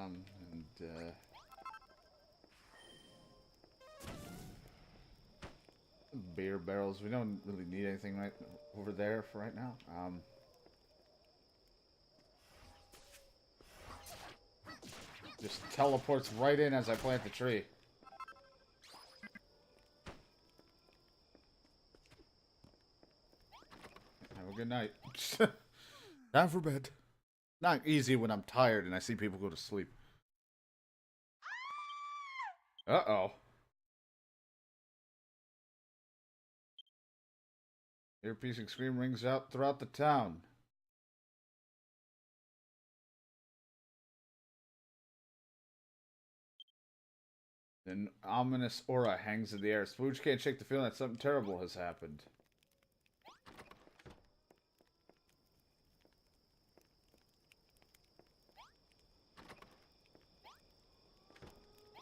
And beer barrels. We don't really need anything right over there for right now. Just teleports right in as I plant the tree. Have a good night. Time for bed. Not easy when I'm tired and I see people go to sleep. Uh-oh. Ear-piercing scream rings out throughout the town. An ominous aura hangs in the air. Spooge can't shake the feeling that something terrible has happened.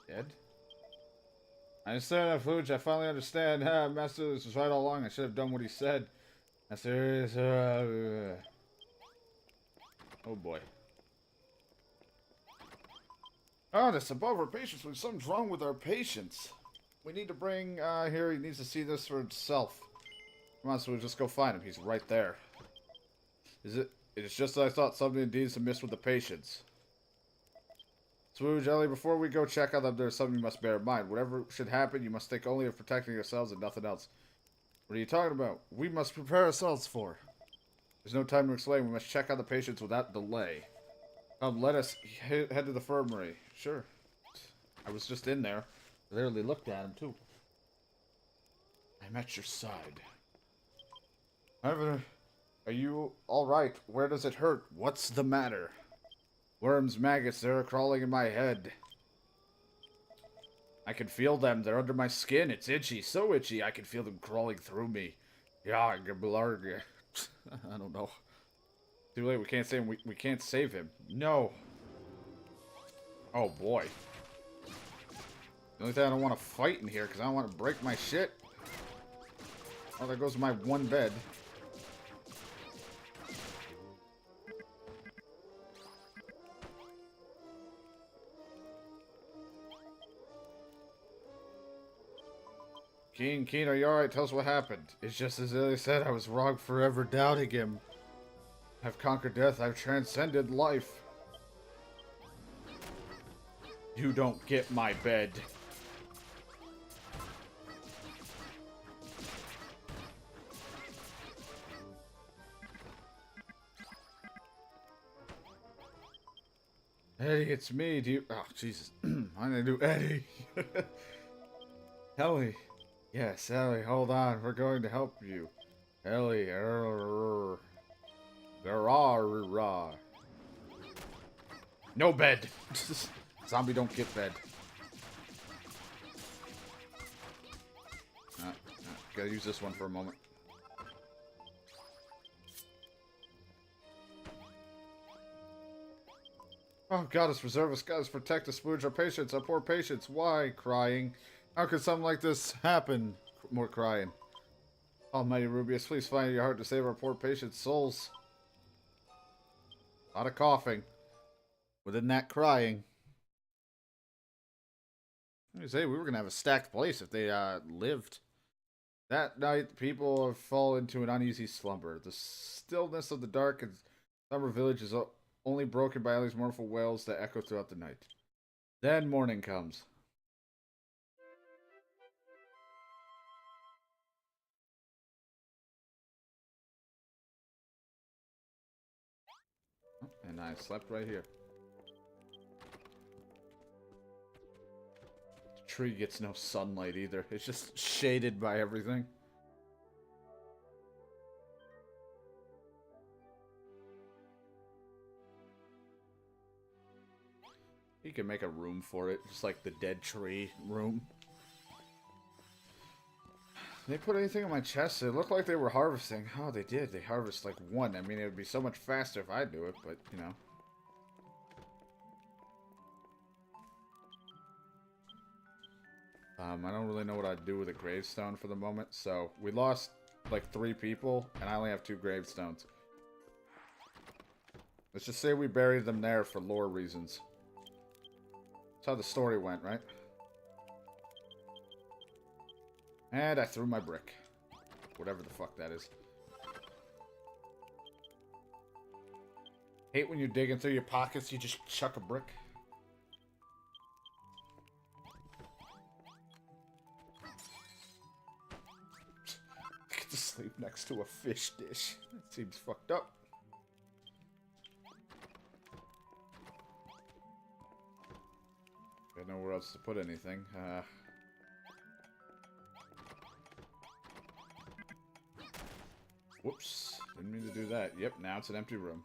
Dead? I understand that, Spooge. I finally understand. Master, this was right all along. I should have done what he said. Master, oh boy. Oh, that's above our patience. When something's wrong with our patience. We need to bring, here, he needs to see this for himself. Come on, so we'll just go find him. He's right there. It's just as I thought, something indeed is amiss with the patients. Swooge, Ellie, before we go check on them, there's something you must bear in mind. Whatever should happen, you must think only of protecting yourselves and nothing else. What are you talking about? We must prepare ourselves for. There's no time to explain. We must check on the patients without delay. Let us head to the infirmary. Sure. I was just in there. I literally looked at him, too. I'm at your side. Are you alright? Where does it hurt? What's the matter? Worms, maggots, they're crawling in my head. I can feel them. They're under my skin. It's itchy. So itchy. I can feel them crawling through me. Yeah, blarg. I don't know. Too late. We can't save him. We can't save him. No. Oh, boy. The only thing I don't want to fight in here because I don't want to break my shit. Oh, there goes my one bed. Keen, are you alright? Tell us what happened. It's just as Illy said, I was wrong forever doubting him. I've conquered death, I've transcended life. You don't get my bed. Eddie, it's me. Do you... Oh, Jesus. I'm gonna do Eddie. Ellie. Yes, Ellie, hold on. We're going to help you. Ellie. No bed. Zombie don't get bed. Gotta use this one for a moment. Oh, Goddess, preserve us. Goddess, protect us. Spooge our patients, our poor patients. Why? Crying. How could something like this happen? More crying. Almighty Rubius, please find your heart to save our poor patients' souls. A lot of coughing. Within that crying. I say we were going to have a stacked place if they lived. That night, the people have fallen into an uneasy slumber. The stillness of the dark and summer village is only broken by Ellie's mournful wails that echo throughout the night. Then morning comes. And I slept right here. The tree gets no sunlight either. It's just shaded by everything. You can make a room for it, just like the dead tree room. They put anything on my chest? It looked like they were harvesting. Oh, they did. They harvest like one. I mean, it would be so much faster if I do it, but, you know. I don't really know what I'd do with a gravestone for the moment, so we lost like 3 people, and I only have 2 gravestones. Let's just say we buried them there for lore reasons. That's how the story went, right? And I threw my brick. Whatever the fuck that is. Hate when you're digging through your pockets, you just chuck a brick. Get to sleep next to a fish dish. That seems fucked up. Got nowhere else to put anything. Whoops. Didn't mean to do that. Yep, now it's an empty room.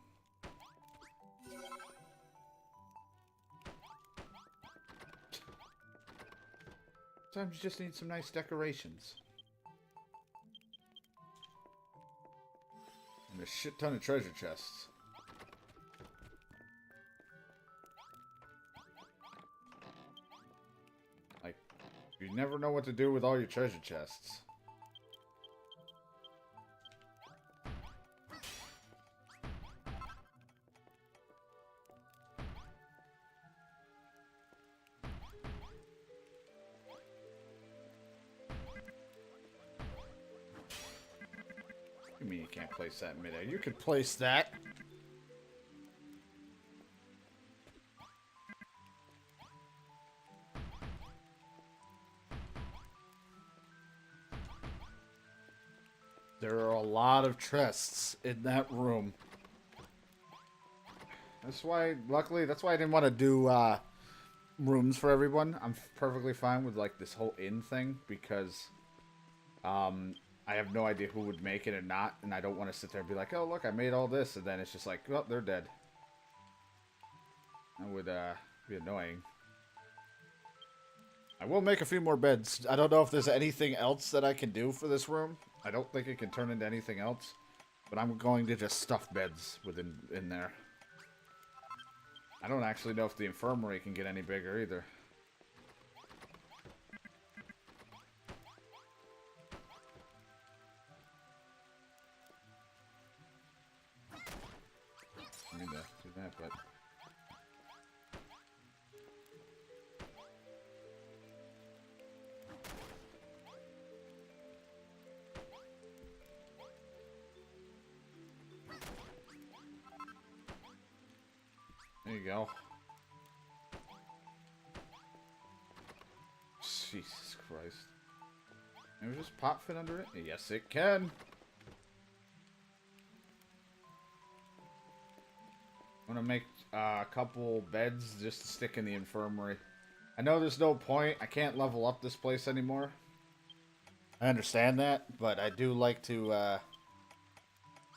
Sometimes you just need some nice decorations. And a shit ton of treasure chests. Like, you never know what to do with all your treasure chests. What do you mean you can't place that in midair? You could place that. There are a lot of chests in that room. That's why, luckily, that's why I didn't want to do rooms for everyone. I'm perfectly fine with like this whole inn thing because I have no idea who would make it or not, and I don't want to sit there and be like, oh, look, I made all this, and then it's just like, oh, they're dead. That would be annoying. I will make a few more beds. I don't know if there's anything else that I can do for this room. I don't think it can turn into anything else, but I'm going to just stuff beds in there. I don't actually know if the infirmary can get any bigger either. I mean to do that, but there you go. Jesus Christ. Can we just pot fit under it? Yes, it can. I'm gonna make a couple beds just to stick in the infirmary. I know there's no point. I can't level up this place anymore. I understand that, but I do like to, well,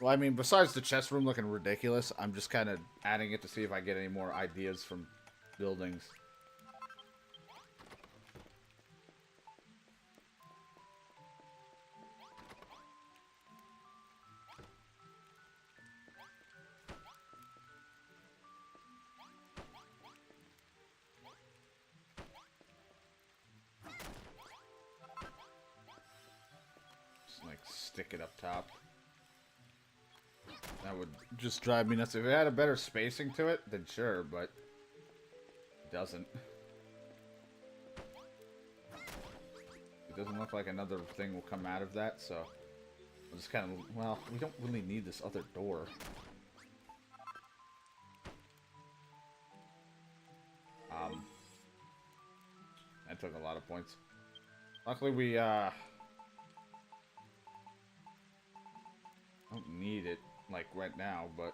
I mean, besides the chest room looking ridiculous, I'm just kind of adding it to see if I get any more ideas from buildings. Just, like, stick it up top. That would just drive me nuts. If it had a better spacing to it, then sure, but it doesn't. It doesn't look like another thing will come out of that, so I'll just kind of, well, we don't really need this other door. That took a lot of points. Luckily we, don't need it, like, right now, but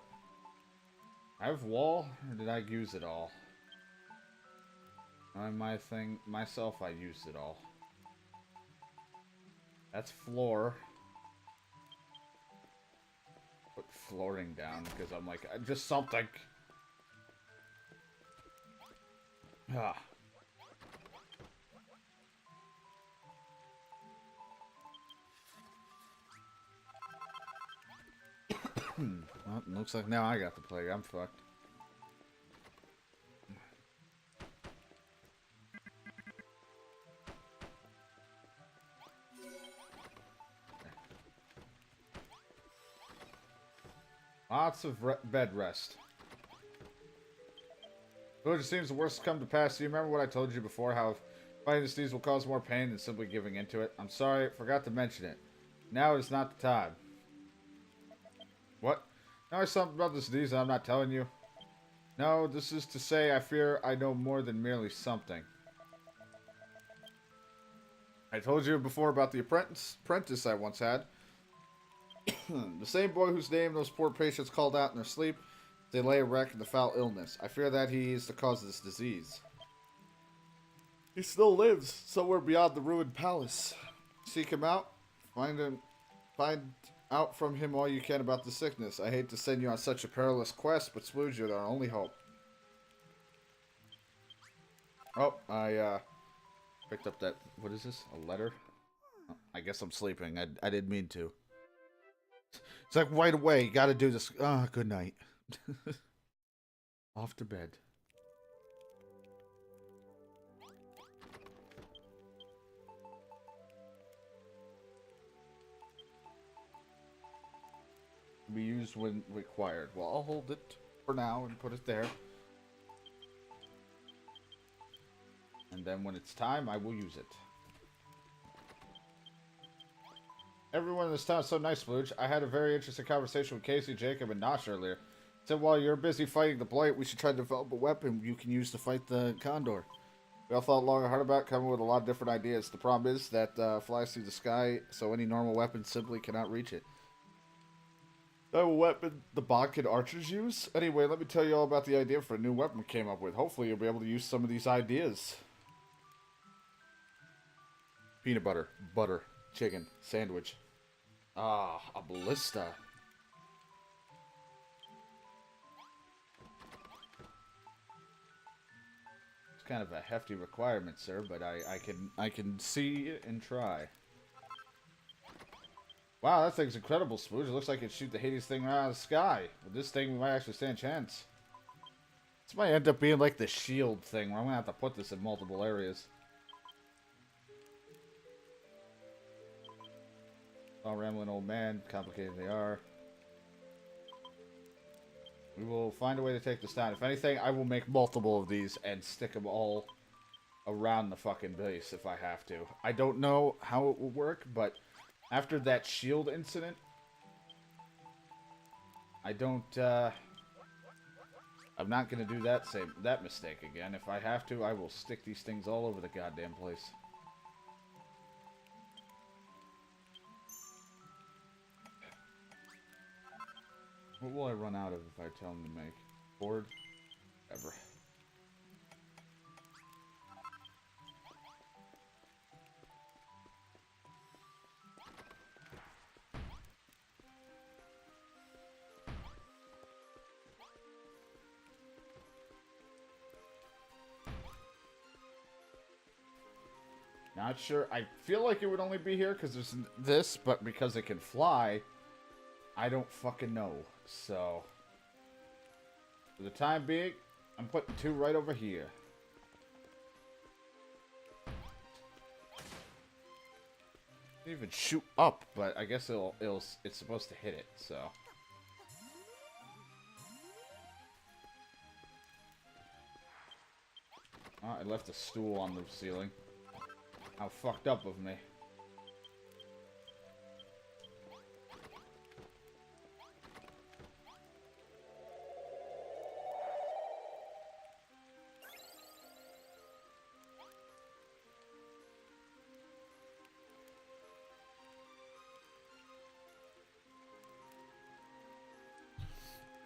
I have wall, or did I use it all? On my thing, myself, I used it all. That's floor. Put flooring down, because I'm like, just something. Ah. Well, looks like now I got the plague. I'm fucked. Lots of bed rest. Well, it seems the worst has come to pass. Do you remember what I told you before? How fighting this disease will cause more pain than simply giving into it? I'm sorry, I forgot to mention it. Now is not the time. What? Now there's something about this disease that I'm not telling you. No, this is to say I fear I know more than merely something. I told you before about the apprentice I once had. The same boy whose name those poor patients called out in their sleep. They lay wrecked in the foul illness. I fear that he is the cause of this disease. He still lives somewhere beyond the ruined palace. Seek him out. Find out from him all you can about the sickness. I hate to send you on such a perilous quest, but Splooge, you're our only hope. Oh, I picked up that. What is this? A letter? Oh, I guess I'm sleeping. I didn't mean to. It's like right away. You gotta do this. Ah, good night. Off to bed. Be used when required. Well, I'll hold it for now and put it there. And then when it's time, I will use it. Everyone in this town is so nice, Splooge. I had a very interesting conversation with Casey, Jacob, and Nosh earlier. Said while you're busy fighting the Blight, we should try to develop a weapon you can use to fight the Condor. We all thought long and hard about it, coming with a lot of different ideas. The problem is that flies through the sky, so any normal weapon simply cannot reach it. That weapon the Bodkin archers use? Anyway, let me tell you all about the idea for a new weapon we came up with. Hopefully you'll be able to use some of these ideas. Peanut butter, butter, chicken, sandwich. Ah, a ballista. It's kind of a hefty requirement, sir, but I can see it and try. Wow, that thing's incredible, Splooge. It looks like it shoot the Hades thing right out of the sky. With this thing, we might actually stand a chance. This might end up being like the shield thing, where I'm gonna have to put this in multiple areas. Oh, rambling old man, complicated they are. We will find a way to take this down. If anything, I will make multiple of these and stick them all around the fucking base if I have to. I don't know how it will work, but after that shield incident, I don't, I'm not gonna do that mistake again. If I have to, I will stick these things all over the goddamn place. What will I run out of if I tell him to make? Board? Ever. Not sure. I feel like it would only be here because there's this, but because it can fly, I don't fucking know. So, for the time being, I'm putting 2 right over here. It even shoot up, but I guess it's supposed to hit it. So. Oh, I left a stool on the ceiling. How fucked up of me.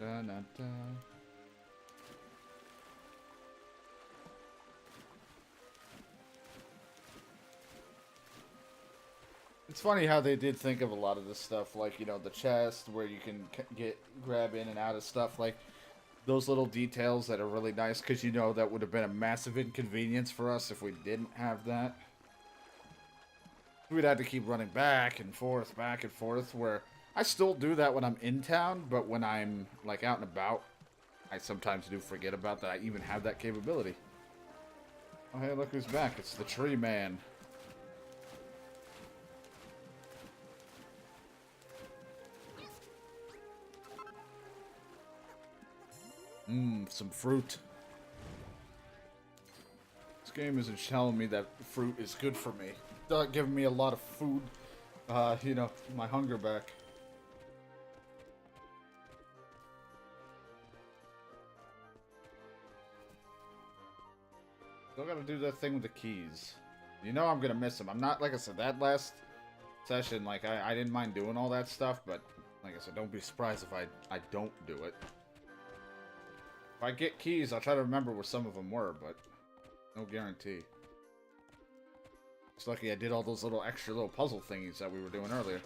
Dun, dun, dun. It's funny how they did think of a lot of this stuff, like, you know, the chest where you can grab in and out of stuff, like those little details that are really nice, because you know that would have been a massive inconvenience for us if we didn't have that. We'd have to keep running back and forth, where I still do that when I'm in town, but when I'm, like, out and about, I sometimes do forget about that I even have that capability. Oh, hey, look who's back. It's the Tree Man. Some fruit. game isn't telling me that fruit is good for me. It's not giving me a lot of food, you know, my hunger back. Still gotta do that thing with the keys. You know I'm gonna miss them. I'm not, like I said, that last session, like, I didn't mind doing all that stuff, but, like I said, don't be surprised if I don't do it. If I get keys, I'll try to remember where some of them were, but no guarantee. It's lucky I did all those little extra little puzzle thingies that we were doing earlier.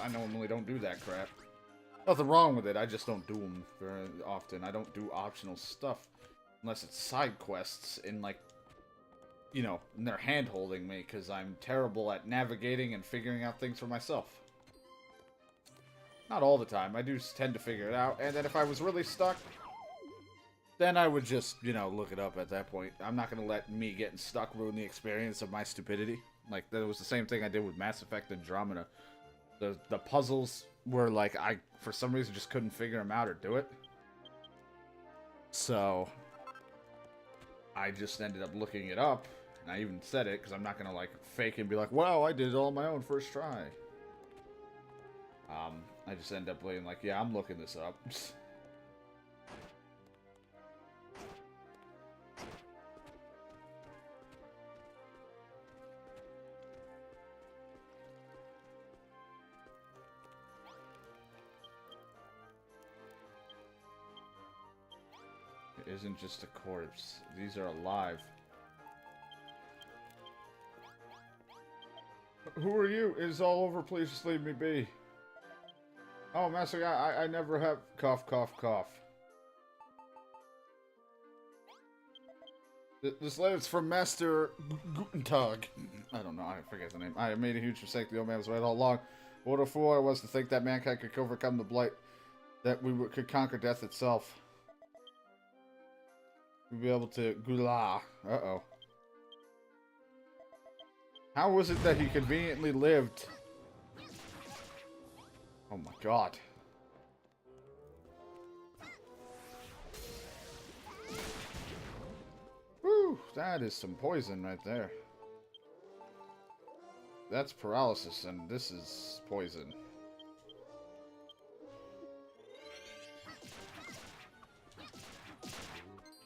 I normally don't do that crap. Nothing wrong with it, I just don't do them very often. I don't do optional stuff. Unless it's side quests in, like, you know, and they're hand-holding me because I'm terrible at navigating and figuring out things for myself. Not all the time. I do tend to figure it out. And then if I was really stuck, then I would just, you know, look it up at that point. I'm not going to let me getting stuck ruin the experience of my stupidity. Like, that was the same thing I did with Mass Effect Andromeda. The puzzles were like, I, for some reason, just couldn't figure them out or do it. So I just ended up looking it up, and I even said it, because I'm not going to, like, fake and be like, wow, I did it all on my own first try. I just end up being like, yeah, I'm looking this up. It isn't just a corpse. These are alive. Who are you? It is all over. Please just leave me be. Oh, Master Guy, I never have... Cough, cough, cough. This letter's from Master Gutentag. I don't know, I forget the name. I made a huge mistake. The old man was right all along. What a fool I was to think that mankind could overcome the blight. That we could conquer death itself. We'd be able to... Gula. Uh-oh. How was it that he conveniently lived... Oh my god. Whew, that is some poison right there. That's paralysis, and this is poison.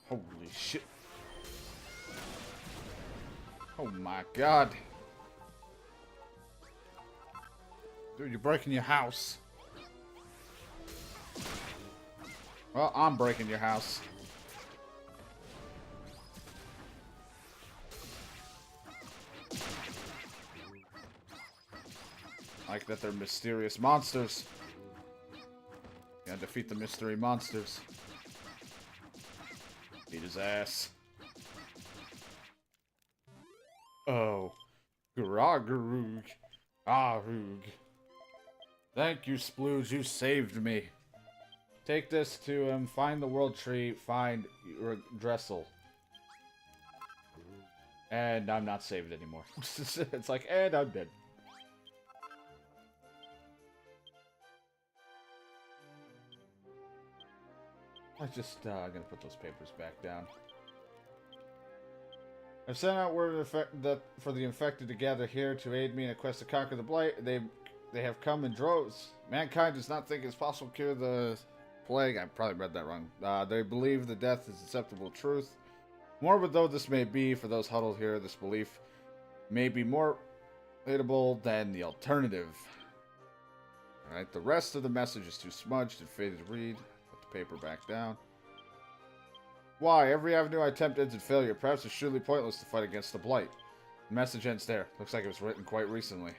Holy shit. Oh my god. Dude, you're breaking your house. Well, I'm breaking your house. Like that they're mysterious monsters. You gotta defeat the mystery monsters. Beat his ass. Oh. Gragarug. Ahug. Thank you, Splooge. You saved me. Take this to him. Find the world tree. Find Dressel. And I'm not saved anymore. It's like, and I'm dead. I'm gonna put those papers back down. I've sent out word for the infected to gather here to aid me in a quest to conquer the blight. They have come in droves. Mankind does not think it's possible to cure the plague. I probably read that wrong. They believe the death is acceptable truth. Morbid though this may be for those huddled here, this belief may be more relatable than the alternative. Alright, the rest of the message is too smudged and faded to read. Put the paper back down. Why? Every avenue I attempt ends in failure. Perhaps it's surely pointless to fight against the blight. The message ends there. Looks like it was written quite recently.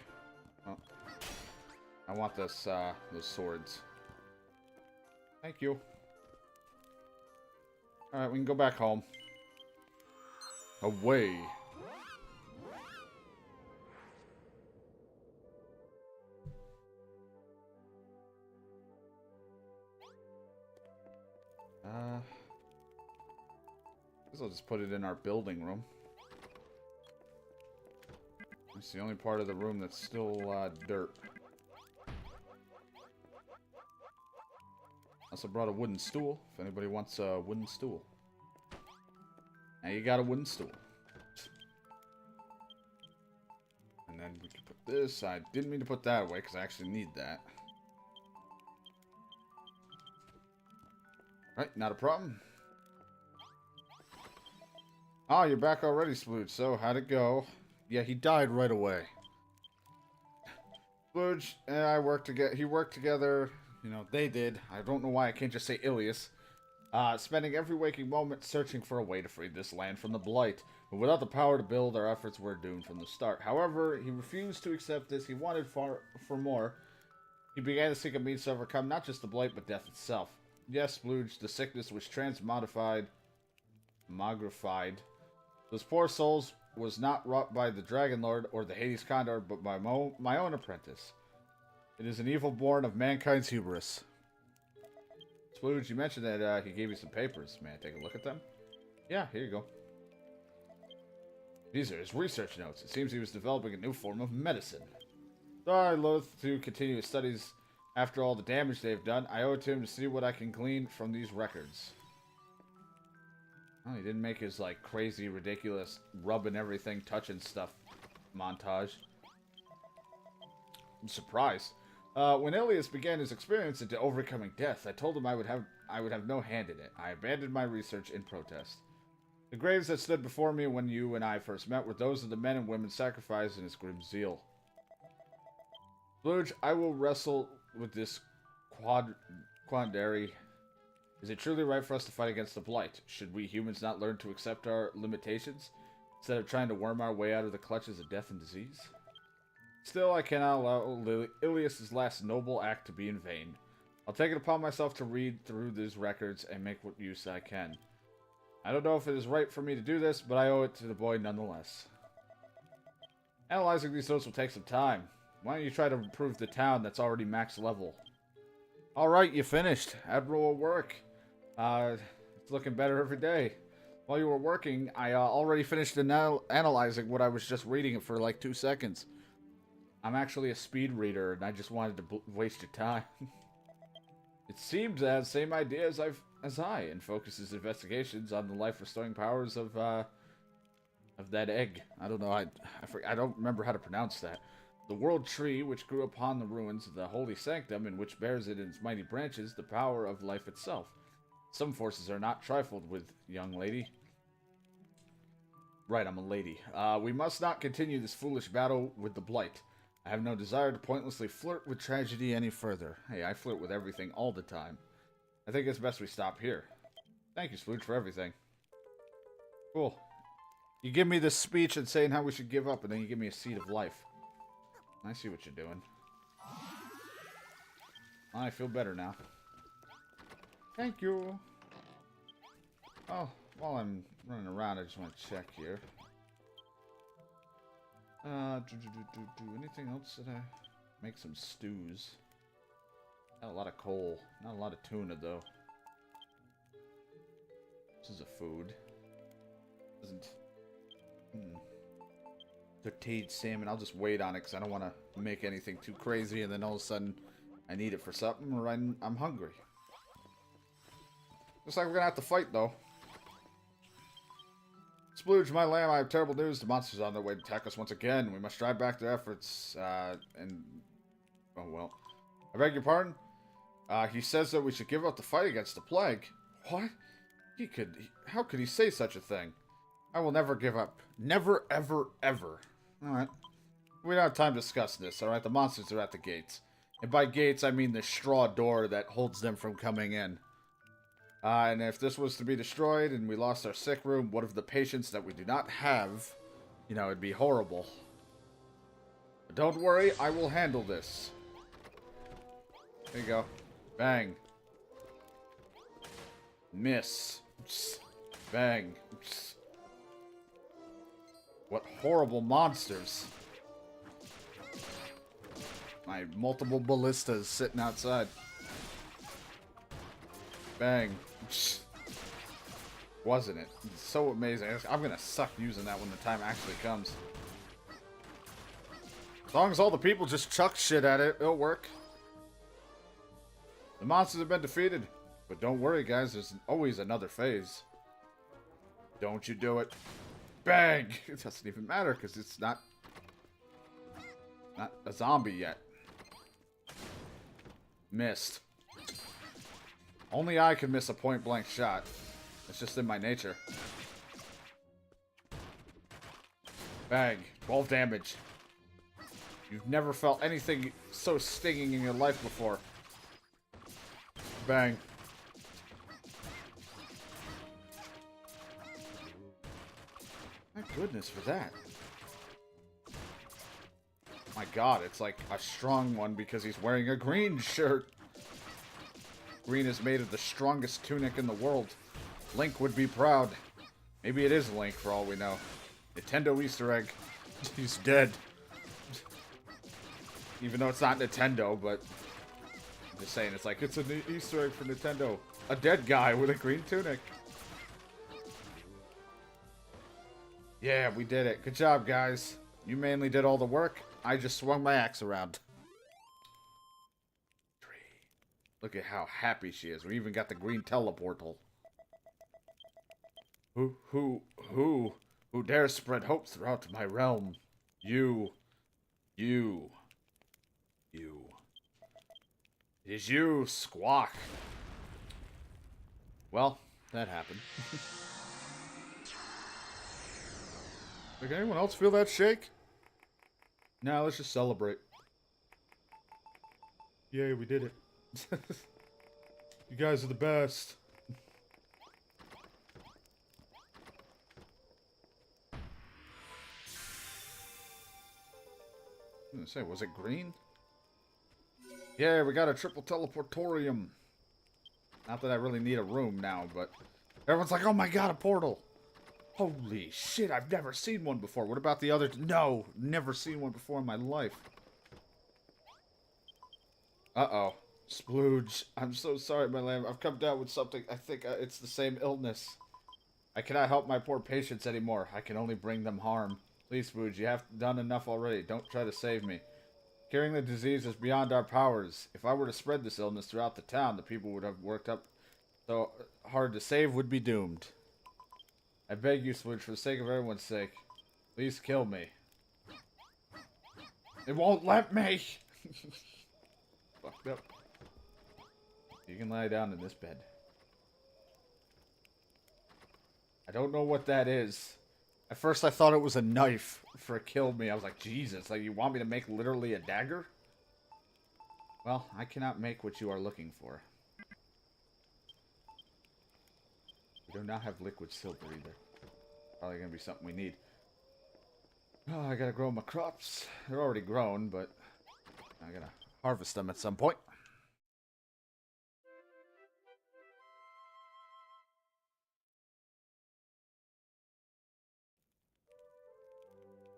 Oh. I want this, those swords. Thank you. Alright, we can go back home. Away. Guess I'll just put it in our building room. It's the only part of the room that's still, dirt. Also brought a wooden stool, if anybody wants a wooden stool. Now you got a wooden stool. And then we can put this. I didn't mean to put that away because I actually need that. Right, not a problem. Oh, you're back already, Splooge. So, how'd it go? Yeah, he died right away. Splooge and I worked together. He worked together. You know, they did. I don't know why I can't just say Ilias. Spending every waking moment searching for a way to free this land from the Blight. But without the power to build, our efforts were doomed from the start. However, he refused to accept this. He wanted for more. He began to seek a means to overcome not just the Blight, but death itself. Yes, Splooge, the sickness was magrified. Those poor souls was not wrought by the Dragon Lord or the Hades Condor, but by my own apprentice. It is an evil born of mankind's hubris. Splooge, you mentioned that he gave you some papers. May I take a look at them? Yeah, here you go. These are his research notes. It seems he was developing a new form of medicine. Though I loathe to continue his studies after all the damage they've done, I owe it to him to see what I can glean from these records. Oh, he didn't make his, like, crazy, ridiculous, rubbing everything, touching stuff montage. I'm surprised. When Ilias began his experience into overcoming death, I told him I would have no hand in it. I abandoned my research in protest. The graves that stood before me when you and I first met were those of the men and women sacrificed in his grim zeal. Splooge, I will wrestle with this quandary. Is it truly right for us to fight against the Blight? Should we humans not learn to accept our limitations, instead of trying to worm our way out of the clutches of death and disease? Still, I cannot allow Ilias' last noble act to be in vain. I'll take it upon myself to read through these records and make what use I can. I don't know if it is right for me to do this, but I owe it to the boy nonetheless. Analyzing these notes will take some time. Why don't you try to improve the town that's already max level? Alright, you finished. Admirable work. It's looking better every day. While you were working, I already finished analyzing what I was just reading for like 2 seconds. I'm actually a speed reader, and I just wanted to waste your time. It seems to have the same idea as I, and focuses investigations on the life-restoring powers of that egg. I don't know, I don't remember how to pronounce that. The world tree, which grew upon the ruins of the holy sanctum, and which bears it in its mighty branches, the power of life itself. Some forces are not trifled with, young lady. Right, I'm a lady. We must not continue this foolish battle with the Blight. I have no desire to pointlessly flirt with tragedy any further. Hey, I flirt with everything all the time. I think it's best we stop here. Thank you, Splooge, for everything. Cool. You give me this speech and saying how we should give up, and then you give me a seed of life. I see what you're doing. I feel better now. Thank you. Oh, while I'm running around, I just want to check here. Anything else that I... Make some stews. Got a lot of coal. Not a lot of tuna, though. This is a food. Doesn't... Sauteed salmon. I'll just wait on it, because I don't want to make anything too crazy, and then all of a sudden I need it for something, or I'm hungry. Looks like we're going to have to fight, though. Splooge, my lamb, I have terrible news. The monsters are on their way to attack us once again. We must drive back their efforts, and... Oh, well. I beg your pardon? He says that we should give up the fight against the plague. What? How could he say such a thing? I will never give up. Never, ever, ever. Alright. We don't have time to discuss this, alright? The monsters are at the gates. And by gates, I mean the straw door that holds them from coming in. And if this was to be destroyed and we lost our sick room, what of the patients that we do not have? You know, it'd be horrible. But don't worry, I will handle this. There you go. Bang. Miss. Bang. What horrible monsters. My multiple ballistas sitting outside. Bang. Wasn't it? It's so amazing. I'm gonna suck using that when the time actually comes. As long as all the people just chuck shit at it, it'll work. The monsters have been defeated. But don't worry, guys. There's always another phase. Don't you do it. Bang! It doesn't even matter because it's not a zombie yet. Missed. Only I can miss a point-blank shot. It's just in my nature. Bang. 12 damage. You've never felt anything so stinging in your life before. Bang. My goodness for that. My god, it's like a strong one because he's wearing a green shirt. Green is made of the strongest tunic in the world. Link would be proud. Maybe it is Link for all we know. Nintendo Easter egg. He's dead. Even though it's not Nintendo, but I'm just saying, it's like, it's an Easter egg for Nintendo. A dead guy with a green tunic. Yeah, we did it. Good job, guys. You mainly did all the work. I just swung my axe around. Look at how happy she is. We even got the green teleportal. Who dares spread hope throughout my realm? You. It is you, Squawk. Well, that happened. Like, anyone else feel that shake? Now let's just celebrate. Yay, we did it. You guys are the best. I was gonna say, was it green? Yeah, we got a triple teleportorium. Not that I really need a room now, but everyone's like, oh my god, a portal. Holy shit, I've never seen one before. What about the other? No, never seen one before in my life. Uh-oh. Splooge. I'm so sorry, my lamb. I've come down with something. I think it's the same illness. I cannot help my poor patients anymore. I can only bring them harm. Please, Splooge, you have done enough already. Don't try to save me. Curing the disease is beyond our powers. If I were to spread this illness throughout the town, the people would have worked up so hard to save would be doomed. I beg you, Splooge, for the sake of everyone's sake. Please kill me. It won't let me! Fucked up. You can lie down in this bed. I don't know what that is. At first I thought it was a knife for kill me. I was like, Jesus, like you want me to make literally a dagger? Well, I cannot make what you are looking for. We do not have liquid silver either. Probably gonna be something we need. Oh, I gotta grow my crops. They're already grown, but I gotta harvest them at some point.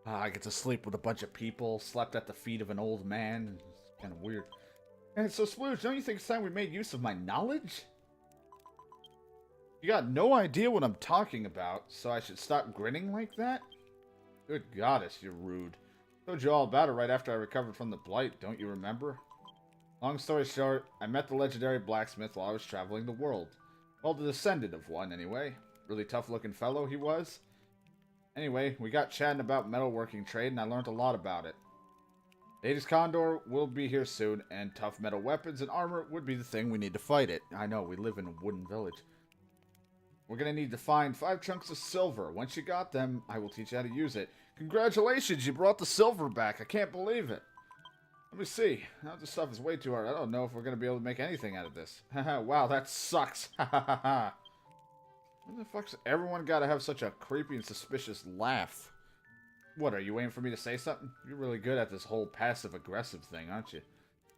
I get to sleep with a bunch of people, slept at the feet of an old man. It's kind of weird. And so, Splooge, don't you think it's time we made use of my knowledge? You got no idea what I'm talking about, so I should stop grinning like that? Good goddess, you're rude. Told you all about it right after I recovered from the blight, don't you remember? Long story short, I met the legendary blacksmith while I was traveling the world. Well, the descendant of one, anyway. Really tough-looking fellow he was. Anyway, we got chatting about metalworking trade, and I learned a lot about it. Hades Condor will be here soon, and tough metal weapons and armor would be the thing we need to fight it. I know, we live in a wooden village. We're going to need to find 5 chunks of silver. Once you got them, I will teach you how to use it. Congratulations, you brought the silver back. I can't believe it. Let me see. Now this stuff is way too hard. I don't know if we're going to be able to make anything out of this. Wow, that sucks. Why the fuck's everyone got to have such a creepy and suspicious laugh? What, are you waiting for me to say something? You're really good at this whole passive-aggressive thing, aren't you?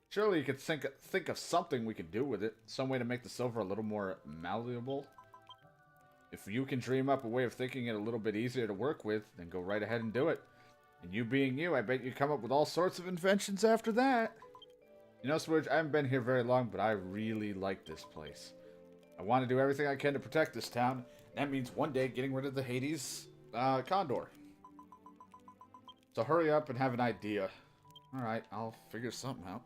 Surely you could think of something we could do with it. Some way to make the silver a little more malleable. If you can dream up a way of thinking it a little bit easier to work with, then go right ahead and do it. And you being you, I bet you come up with all sorts of inventions after that. You know, Switch, I haven't been here very long, but I really like this place. I want to do everything I can to protect this town. That means one day getting rid of the Hades Condor. So hurry up and have an idea. Alright, I'll figure something out.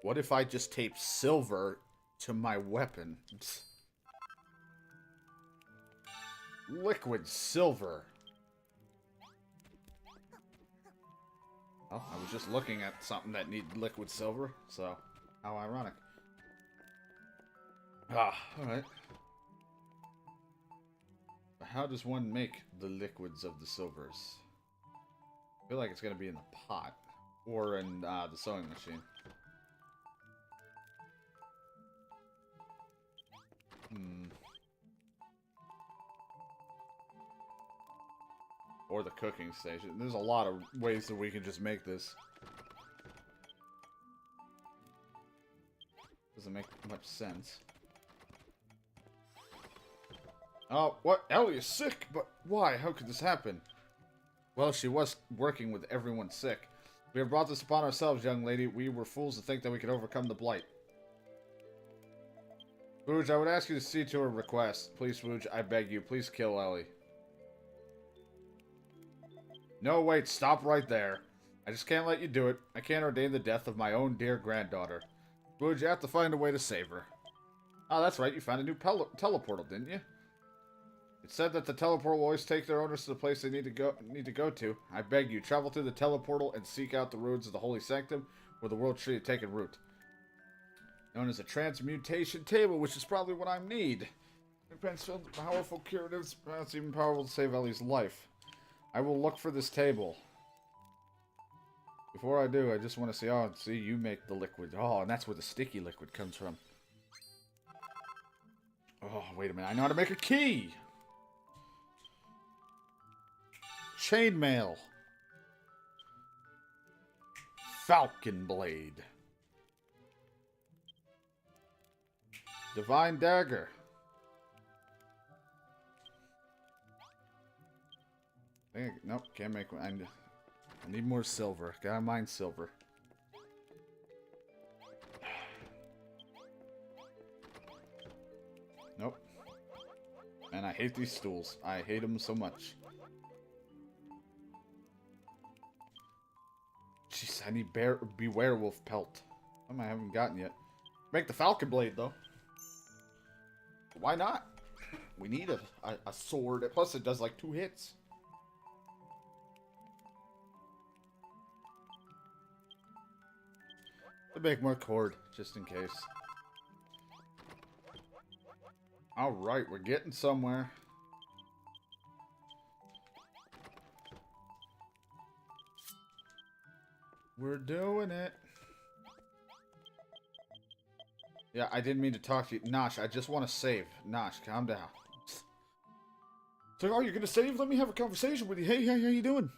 What if I just tape silver to my weapon? Liquid silver. Oh, I was just looking at something that needed liquid silver, so how ironic. Ah, alright. How does one make the liquids of the silvers? I feel like it's going to be in the pot. Or in the sewing machine. Or the cooking station. There's a lot of ways that we can just make this. Doesn't make much sense. Oh, what? Ellie is sick, but why? How could this happen? Well, she was working with everyone sick. We have brought this upon ourselves, young lady. We were fools to think that we could overcome the blight. Fooge, I would ask you to see to her request. Please, Fooge, I beg you, please kill Ellie. No, wait, stop right there. I just can't let you do it. I can't ordain the death of my own dear granddaughter. Fooge, you have to find a way to save her. Oh, that's right, you found a new teleportal, didn't you? It said that the teleportal will always take their owners to the place they need to go to. I beg you, travel through the teleportal and seek out the ruins of the Holy Sanctum, where the world tree had taken root. Known as a transmutation table, which is probably what I need. It depends on powerful curatives, perhaps even powerful to save Ellie's life. I will look for this table. Before I do, I just want to see, oh, see, you make the liquid. Oh, and that's where the sticky liquid comes from. Oh, wait a minute, I know how to make a key! Chainmail. Falcon Blade. Divine Dagger. Nope, can't make one. I need more silver. Gotta mine silver. Nope. Man, I hate these stools. I hate them so much. Jeez, I need Beware Wolf pelt. Something I haven't gotten yet. Make the Falcon Blade, though. Why not? We need a sword. Plus, it does like 2 hits. To make more cord, just in case. Alright, we're getting somewhere. We're doing it. Yeah, I didn't mean to talk to you. Nosh, I just want to save. Nosh, calm down. It's like, oh, you're going to save? Let me have a conversation with you. Hey, how you doing?